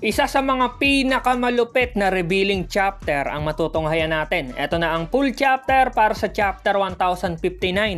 Isa sa mga pinakamalupit na revealing chapter ang matutunghayan natin. Ito na ang full chapter para sa chapter 1059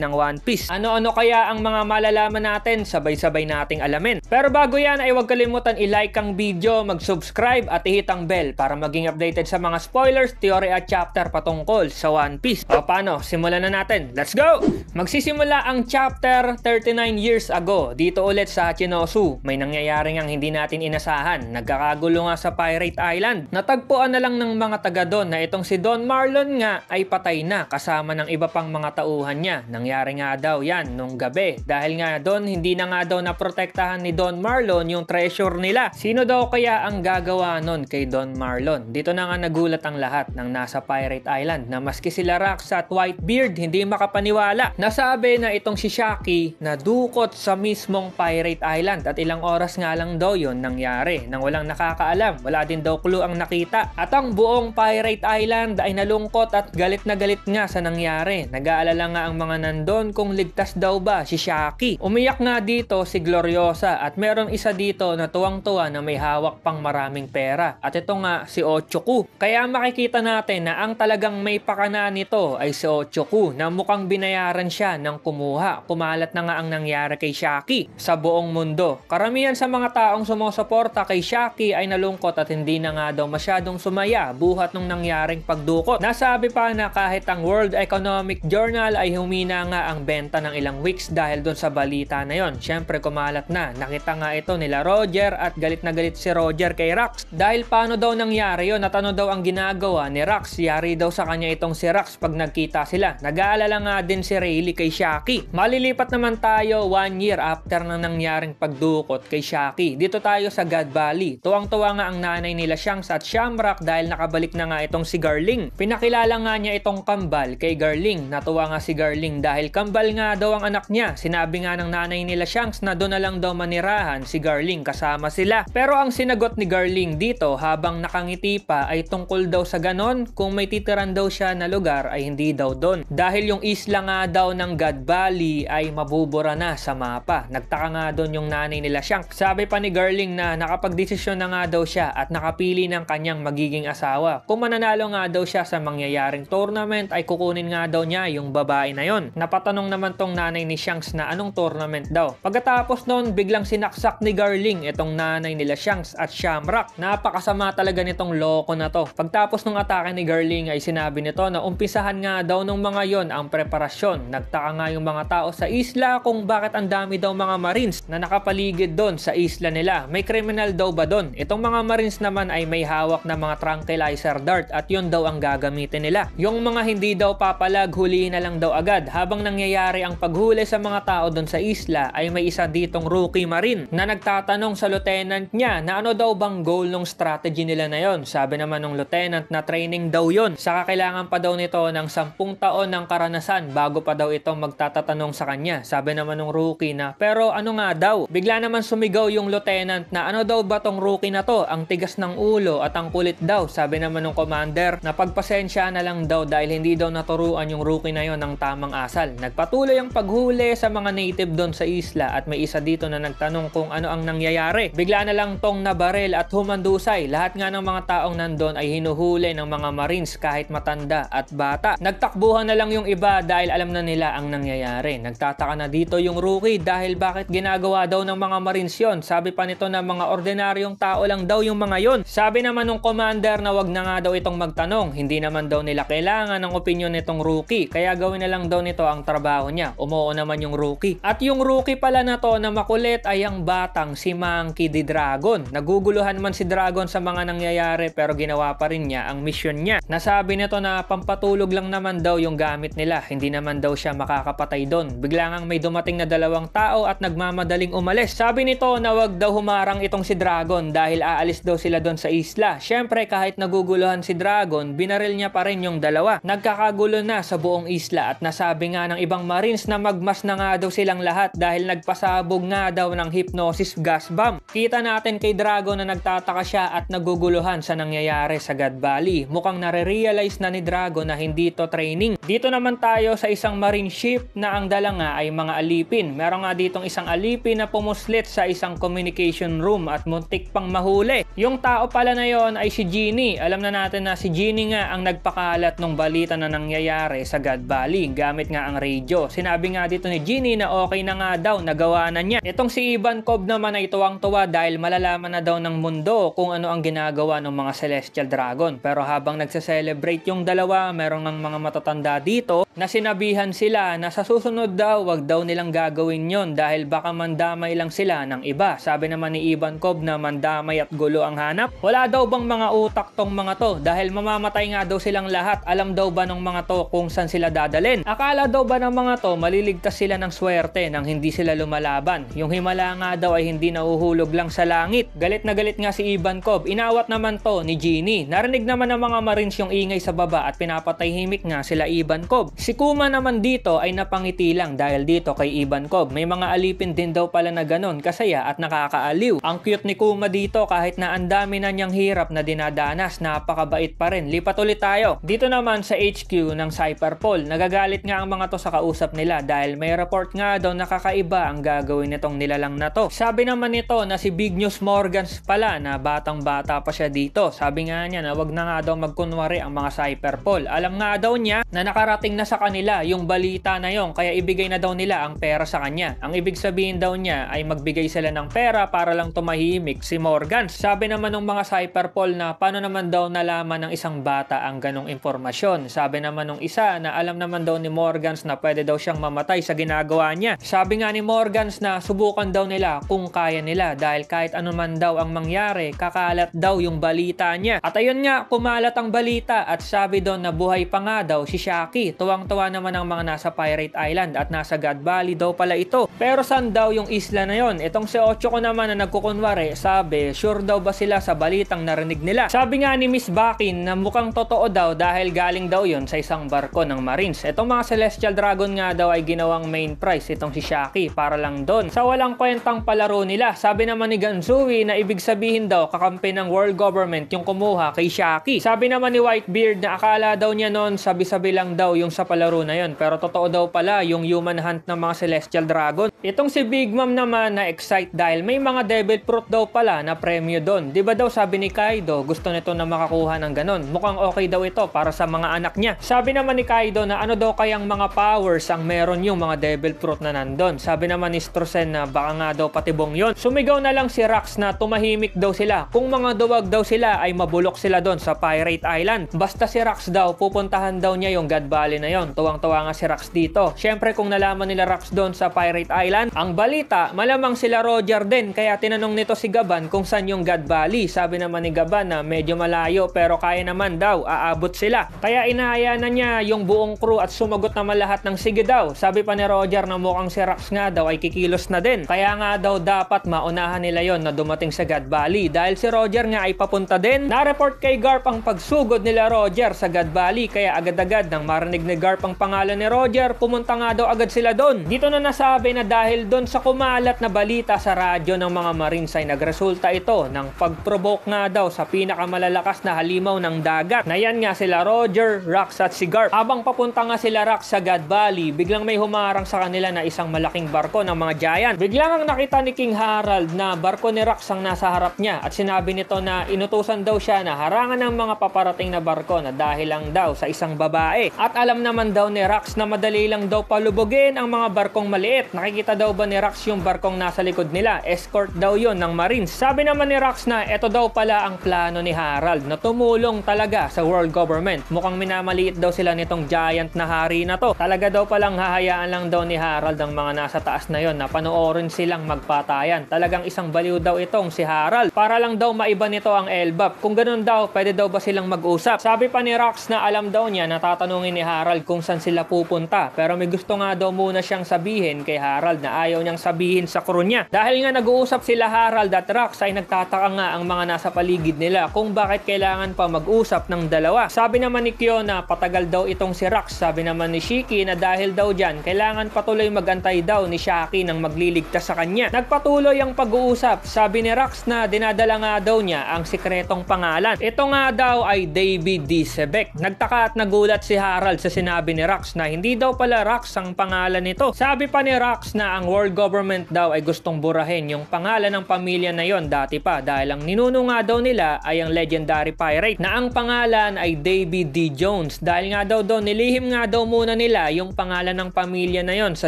ng One Piece. Ano-ano kaya ang mga malalaman natin? Sabay-sabay nating alamin. Pero bago yan ay huwag kalimutan i-like ang video, mag-subscribe at i-hit ang bell para maging updated sa mga spoilers, theory at chapter patungkol sa One Piece. O paano? Simulan na natin. Let's go! Magsisimula ang chapter 39 years ago. Dito ulit sa Hachinosu. May nangyayari ngang hindi natin inasahan. Nagkakagulo nga sa Pirate Island. Natagpuan na lang ng mga taga doon na itong si Don Marlon nga ay patay na kasama ng iba pang mga tauhan niya. Nangyari nga daw yan nung gabi. Dahil nga doon hindi na nga daw naprotektahan ni Don Marlon yung treasure nila. Sino daw kaya ang gagawa nun kay Don Marlon? Dito na nga nagulat ang lahat ng nasa Pirate Island na maski sila Rax at Whitebeard hindi makapaniwala. Nasabi na itong si Shaki na dukot sa mismong Pirate Island at ilang oras nga lang daw yun nangyari nang walang nakakaalam. Wala din daw clue ang nakita. At ang buong Pirate Island ay nalungkot at galit na galit nga sa nangyari. Nag-aalala nga ang mga nandun kung ligtas daw ba si Shaki. Umiyak nga dito si Gloriosa at merong isa dito na tuwang-tuwa na may hawak pang maraming pera. At ito nga si Ochoku. Kaya makikita natin na ang talagang may pakana nito ay si Ochoku na mukhang binayaran siya ng kumuha. Kumalat na nga ang nangyari kay Shaki sa buong mundo. Karamihan sa mga taong sumusuporta kay Shaki ay nalungkot at hindi na nga daw masyadong sumaya buhat nung nangyaring pagdukot. Nasabi pa na kahit ang World Economic Journal ay humina nga ang benta ng ilang weeks dahil doon sa balita na yon. Syempre kumalat na. Nakita nga ito nila Roger at galit na galit si Roger kay Rax. Dahil paano daw nangyari yon at ano daw ang ginagawa ni Rax? Yari daw sa kanya itong si Rax pag nagkita sila. Nag-aalala nga din si Rayleigh kay Shaki. Malilipat naman tayo 1 year after nang nangyaring pagdukot kay Shaki. Dito tayo sa God Valley. Tuwang-tuwa nga ang nanay nila Shanks at Shamrock dahil nakabalik na nga itong si Garling. Pinakilala nga niya itong kambal kay Garling. Natuwa nga si Garling dahil kambal nga daw ang anak niya. Sinabi nga ng nanay nila Shanks na doon na lang daw manirahan si Garling kasama sila. Pero ang sinagot ni Garling dito habang nakangiti pa ay tungkol daw sa ganon kung may titiran daw siya na lugar ay hindi daw doon. Dahil yung isla nga daw ng God Valley ay mabubura na sa mapa. Nagtaka nga doon yung nanay nila Shanks. Sabi pa ni Garling na nakapagdesisyon na nga daw siya at nakapili ng kanyang magiging asawa. Kung mananalo nga daw siya sa mangyayaring tournament ay kukunin nga daw niya yung babae na yon. Napatanong naman tong nanay ni Shanks na anong tournament daw. Pagkatapos noon biglang sinaksak ni Garling itong nanay nila Shanks at Shamrock. Napakasama talaga nitong loko na to. Pagtapos ng atake ni Garling ay sinabi nito na umpisahan nga daw ng mga yon ang preparasyon. Nagtaka nga yung mga tao sa isla kung bakit ang dami daw mga marines na nakapaligid doon sa isla nila. May criminal daw ba doon? Itong mga marines naman ay may hawak na mga tranquilizer dart at yun daw ang gagamitin nila. Yung mga hindi daw papalag, hulihin na lang daw agad. Habang nangyayari ang paghuli sa mga tao doon sa isla ay may isa ditong rookie marine na nagtatanong sa lieutenant niya na ano daw bang goal ng strategy nila na yon. Sabi naman ng lieutenant na training daw yon. Saka kailangan pa daw nito ng 10 taon ng karanasan bago pa daw ito magtatatanong sa kanya. Sabi naman ng rookie na pero ano nga daw? Bigla naman sumigaw yung lieutenant na ano daw ba tong rookie na to? Ang tigas ng ulo at ang kulit daw. Sabi naman ng commander na pagpasensya na lang daw dahil hindi daw naturuan yung rookie na yon ng tamang asal. Nagpatuloy ang paghuli sa mga native doon sa isla at may isa dito na nagtanong kung ano ang nangyayari. Bigla na lang tong nabaril at humandusay. Lahat nga ng mga taong nandun ay hinuhuli ng mga marines kahit matanda at bata. Nagtakbuhan na lang yung iba dahil alam na nila ang nangyayari. Nagtataka na dito yung rookie dahil bakit ginagawa daw ng mga marines yon. Sabi pa nito na mga ordinaryong tao lang daw yung mga yon. Sabi naman ng commander na wag na nga daw itong magtanong. Hindi naman daw nila kailangan ng opinion nitong rookie. Kaya gawin na lang daw nito ang trabaho niya. Umuo naman yung rookie. At yung rookie pala na to na makulit ay ang batang si Monkey D. Dragon. Naguguluhan man si Dragon sa mga nangyayari pero ginawa pa rin niya ang mission niya. Nasabi nito na pampatulog lang naman daw yung gamit nila. Hindi naman daw siya makakapatay doon. Bigla ngang may dumating na 2 tao at nagmamadaling umalis. Sabi nito na wag daw humarang itong si Dragon dahil aalis daw sila doon sa isla. Syempre kahit naguguluhan si Dragon, binaril niya pa rin yung 2. Nagkakagulo na sa buong isla at nasabi nga ng ibang marines na magmas na nga daw silang lahat dahil nagpasabog nga daw ng hypnosis gas bomb. Kita natin kay Dragon na nagtataka siya at naguguluhan sa nangyayari sa God Valley. Mukhang nare-realize na ni Dragon na hindi to training. Dito naman tayo sa isang marine ship na ang dala nga ay mga alipin. Meron nga ditong isang alipin na pumuslit sa isang communication room at muntik pang mahuli. Yung tao pala na yon ay si Ginny. Alam na natin na si Ginny nga ang nagpakalat ng balita na nangyayari sa God Valley gamit nga ang radio. Sinabi nga dito ni Ginny na okay na nga daw, nagawa na niya. Itong si Ivankov naman ay tuwang-tuwa dahil malalaman na daw ng mundo kung ano ang ginagawa ng mga Celestial Dragon. Pero habang nagse-celebrate yung dalawa, merong ng mga matatanda dito na sinabihan sila na sa susunod daw, wag daw nilang gagawin yon dahil baka mandamay lang sila ng iba. Sabi naman ni Ivankov na mandamay at gulo ang hanap. Wala daw bang mga utak tong mga to dahil mamamatay nga daw silang lahat. Alam daw ba ng mga to kung saan sila dadalhin? Akala daw ba ng mga to maliligtas sila ng swerte nang hindi sila lumalaban? Yung himala nga daw ay hindi nahuhulog lang sa langit. Galit na galit nga si Ivankov. Inawat naman to ni Ginny. Narinig naman ng mga Marines yung ingay sa baba at pinapatahimik nga sila Ivankov. Si Kuma naman dito ay napangiti lang dahil dito kay Ivankov may mga alipin din daw pala na ganon, kasaya at nakakaaliw. Ang cute ni Kuma dito kahit na ang dami na niyang hirap na dinadanas, napakabait pa rin. Lipat ulit tayo. Dito naman sa HQ ng Cypherpol, nagagalit nga ang mga to sa kausap nila dahil may report nga daw na kakaiba ang gagawin nitong nilalang na to. Sabi naman nito na si Big News Morgans pala na batang-bata pa siya dito. Sabi nga niya na wag na nga daw magkunwari ang mga Cypherpol. Alam nga daw niya na nakarating na sa kanila yung balita na yon kaya ibigay na daw nila ang pera sa kanya. Ang ibig sabihin daw niya ay magbigay sila ng pera para lang tumahimik si Morgans. Sabi naman ng mga Cypherpol na paano naman daw nalaman ng isang bata ang ganong impormasyon. Sabi naman ng isa na alam naman daw ni Morgans na pwede daw siyang mamatay sa ginagawa niya. Sabi nga ni Morgans na subukan daw nila kung kaya nila dahil kahit ano man daw ang mangyari, kakalat daw yung balita niya. At ayun nga, kumalat ang balita at sabi doon na buhay pa nga daw si Shaki. Tuwang-tuwa naman ang mga nasa Pirate Island at nasa God Valley daw pala ito. Pero saan daw yung isla na yon? Itong si Ocho ko naman na nagkukunwari, sabi, sure daw ba sila sa balitang narinig nila? Sabi nga ni Miss Bakin na mukhang totoo daw dahil galing daw yon sa isang barko ng Marines. Itong mga Celestial Dragon nga daw ay ginawang main prize itong si Shaki para lang doon sa walang kwentang palaro nila. Sabi naman ni Ganzui na ibig sabihin daw kakampi ng world government yung kumuha kay Shaki. Sabi naman ni Whitebeard na akala daw niya noon sabi-sabi lang daw yung sa palaro na yon pero totoo daw pala yung human hunt ng mga Celestial Dragon. Itong si Big Mom naman na excite dahil may mga devil fruit daw pala na premyo doon. Diba daw sabi ni Kaido gusto nito na makakuha ng ganon. Mukhang okay daw ito para sa mga anak niya. Sabi naman ni Kaido na ano daw kayang mga powers ang meron yung mga devil fruit na nandun. Sabi naman ni Strosen na baka nga daw patibong yon. Sumigaw na lang si Rax na tumahimik daw sila. Kung mga duwag daw sila ay mabulok sila doon sa Pirate Island. Basta si Rax daw pupuntahan daw niya yung God Valley na yon. Tuwang-tuwa nga si Rax dito. Syempre kung nalaman nila Rax doon sa Pirate Island, ang balita malamang sila Roger din kaya tinanong nito si Gaban kung saan yung God Valley. Sabi naman ni Gaban na medyo malayo pero kaya naman daw aabot sila. Kaya inahaya na niya yung buong crew at sumagot naman lahat ng sige daw. Sabi pa ni Roger na mukhang si Rax nga daw ay kikilos na din. Kaya nga daw dapat maunahan nila yon na dumating sa God Valley dahil si Roger nga ay papunta din. Na-report kay Garp ang pagsugod nila Roger sa God Valley kaya agad-agad nang marinig ni Garp ang pangalan ni Roger, pumunta nga daw agad sila doon. Dito na nasabi na dahil doon sa kumalat na balita sa radyo ng mga Marines ay nagresulta ito ng pag-provoke nga daw sa pinakamalalakas na halimaw ng dagat. Na yan nga sila Roger, Rax at si Garp. Habang papunta nga sila Rax sa God Valley, biglang may humarang sa kanila na isang malaking barko ng mga giant. Biglang ang nakita ni King Harald na barko ni Rax ang nasa harap niya at sinabi nito na inutusan daw siya na harangan ng mga paparating na barko na dahil lang daw sa isang babae. At alam naman daw ni Rax na madali lang daw palubogin ang mga barkong maliit. Nakikita daw ba ni Rax yung barkong nasa likod nila? Escort daw yon ng Marines. Sabi naman ni Rax na eto daw pala ang plano ni Harald na tumulong talaga sa world government. Mukhang minamaliit daw sila nitong giant na hari na to. Talaga daw palang hahayaan lang daw ni Harald ang mga nasa taas na yon na panoorin silang magpatayan. Talagang isang baliw daw itong si Harald. Para lang daw maiba nito ang Elbap. Kung ganun daw, pwede daw ba silang mag-usap? Sabi pa ni Rax na alam daw niya na tatanungin ni Harald kung saan sila pupunta. Pero may gusto nga daw muna siyang sabihin kay Harald na ayaw niyang sabihin sa crew niya. Dahil nga nag-uusap sila Harald at Rax ay nagtataka nga ang mga nasa paligid nila kung bakit kailangan pa mag-usap ng dalawa. Sabi naman ni Kyo na patagal daw itong si Rax. Sabi naman ni Shiki na dahil daw dyan, kailangan patuloy magantay daw ni Shaki nang magliligtas sa kanya. Nagpatuloy ang pag-uusap. Sabi ni Rax na dinadala nga daw niya ang sikretong pangalan. Ito nga daw ay David D. Sebek. Nagtaka at nagulat si Harald sa sinabi ni Rax na hindi daw pala Rax ang pangalan nito. Sabi pa ni Rax na ang world government daw ay gustong burahin yung pangalan ng pamilya na yon dahil dati pa dahil ang ninuno nga daw nila ay ang legendary pirate na ang pangalan ay David D. Jones. Dahil nga daw doon nilihim nga daw muna nila yung pangalan ng pamilya na yon sa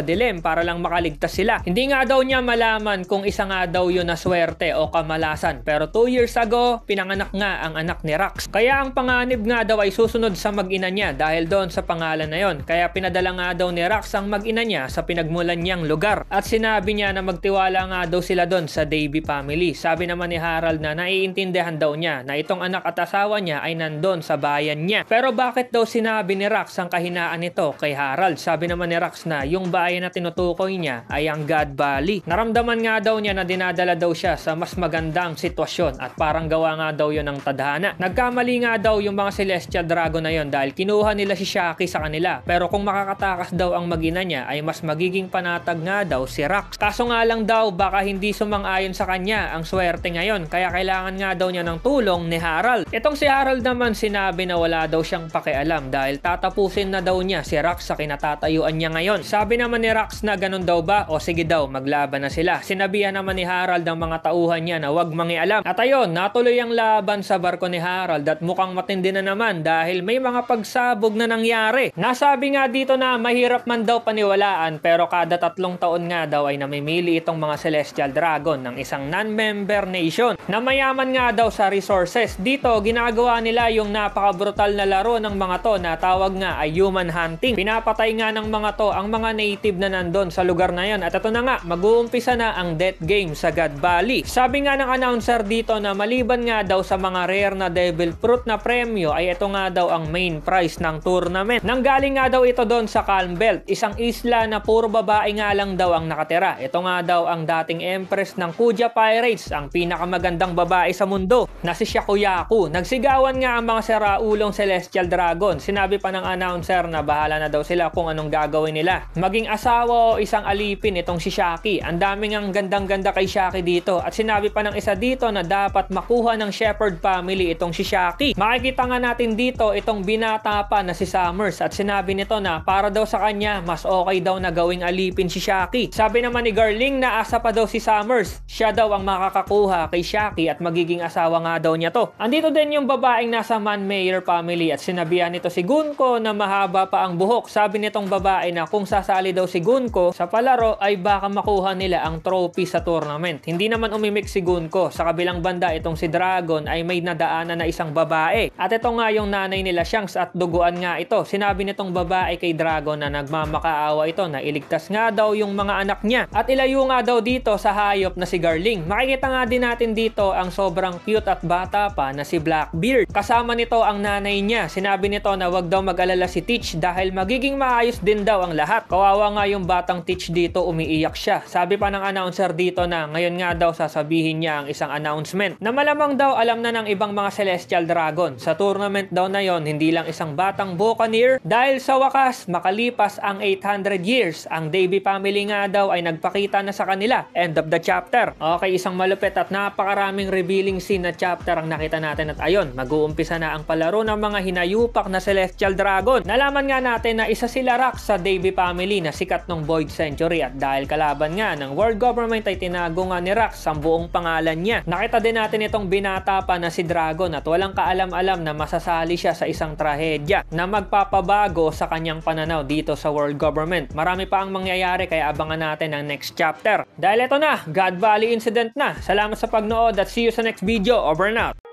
dilim para lang makaligtas sila. Hindi nga daw niya malaman kung isa nga daw yun na swerte o kamalasan, pero 2 years ago pinanganak nga ang anak ni Rax. Kaya ang panganib nga daw ay susunod sa mag-ina niya dahil doon sa pangalan na yon. Kaya pinadala nga daw ni Rax ang mag-ina niya sa pinagmulan niyang lugar at sinabi niya na magtiwala nga daw sila doon sa Davy family. Sabi naman ni Harold na naiintindihan daw niya na itong anak at asawa niya ay nandun sa bayan niya. Pero bakit daw sinabi ni Rax ang kahinaan nito kay Harold? Sabi naman ni Rax na yung bayan na tinutukoy niya ay ang God Valley. Naramdaman nga daw niya na dinadala daw siya sa mas magandang sitwasyon at parang gawa nga daw yon ng tadhana. Nagkamali nga daw yung mga Celestial Dragon na yon dahil kinuha nila si Shaki sa kanila. Pero kung makakatakas daw ang mag-ina niya ay mas magiging panatag nga daw si Rax. Kaso nga lang daw baka hindi sumang-ayon sa kanya ang swerte ngayon kaya kailangan nga daw niya ng tulong ni Harold. Itong si Harold naman sinabi na wala daw siyang pakialam dahil tatapusin na daw niya si Rax sa kinatatayuan niya ngayon. Sabi naman ni Rax na ganun daw ba o sige daw maglaban na sila. Sinabihan naman ni Harold ang mga tauhan niya na wag mangialam. At ayun, natuloy ang laban sa barko ni Harold at mukhang matindi na naman dahil may mga pagsabog na nangyari. Nasabi nga dito na mahirap man daw paniwalaan pero kada 3 taon nga daw ay namimili itong mga Celestial Dragon ng isang non-member nation na mayaman nga daw sa resources. Dito ginagawa nila yung napaka-brutal na laro ng mga to na tawag nga ay human hunting. Pinapatay nga ng mga to ang mga native na nandun sa lugar na yan. At ito na nga, mag-uumpisa na ang death game sa God Valley. Sabi nga ng announcer dito na maliban nga daw sa mga rare na devil fruit na premyo ay ito nga daw ang main prize ng tournament. Nanggaling nga daw ito doon sa Calm Belt, isang isla na puro babae nga lang daw ang nakatira. Ito nga daw ang dating empress ng Kuja Pirates, ang pinakamagandang babae sa mundo na si Shakuyaku. Nagsigawan nga ang mga siraulong Celestial Dragon. Sinabi pa ng announcer na bahala na daw sila kung anong gagawin nila. Maging asawa o isang alipin itong si Shaki. Ang daming ang gandang-ganda kay Shaki dito. At sinabi pa ng isa dito na dapat makuha ng Shepherd family itong si Shaki. Makikita nga natin dito itong binata pa na si Summers at sinabi nito na para daw sa kanya mas okay daw na gawing alipin si Shaki. Sabi naman ni Garling na asa pa daw si Summers. Siya daw ang makakakuha kay Shaki at magiging asawa nga daw niya to. Andito din yung babaeng nasa Man-Mayer family at sinabihan nito si Gunko na mahaba pa ang buhok. Sabi nitong babae na kung sasali daw si Gunko sa palaro ay baka makuha nila ang trophy sa tournament. Hindi naman umimik si Gunko. Sa kabilang banda itong si Dragon ay may nadaanan na isang babae. At ito nga yung nanay nila Shanks at duguan nga ito. Sinabi nitong babae kay Dragon na nagmamakaawa ito na iligtas nga daw yung mga anak niya. At ilayo nga daw dito sa hayop na si Garling. Makikita nga din natin dito ang sobrang cute at bata pa na si Blackbeard. Kasama nito ang nanay niya. Sinabi nito na wag daw mag-alala si Teach dahil magiging maayos din daw ang lahat. Kawawa nga yung batang Teach dito, umiiyak siya. Sabi pa ng announcer dito na ngayon nga daw sasabihin niya ang isang announcement na malamang daw alam na ng ibang mga Celestial Dragon. Sa tournament daw na yon, hindi lang isang batang Buccaneer dahil sa wakas makalipas ang 800 years, ang Davy family nga daw ay nagpakita na sa kanila. End of the chapter. Okay, isang malupit at napakaraming revealing scene na chapter ang nakita natin at ayon, mag-uumpisa na ang palaro ng mga hinayupak na Celestial Dragon. Nalaman nga natin na isa sila Rax sa Davy family na sikat ng Void Century at dahil kalaban nga ng world government ay tinago nga ni Rax ang buong pangalan niya. Nakita din natin itong binata pa na si Dragon at walang kaalam-alam na masasali siya sa isang trahedya na magpapabago sa kanyang pananaw dito sa world government. Marami pa ang mangyayari kaya abangan natin ang next chapter. Dahil ito na, God Valley incident na. Salamat sa pagnood at see you sa next video. Over and out.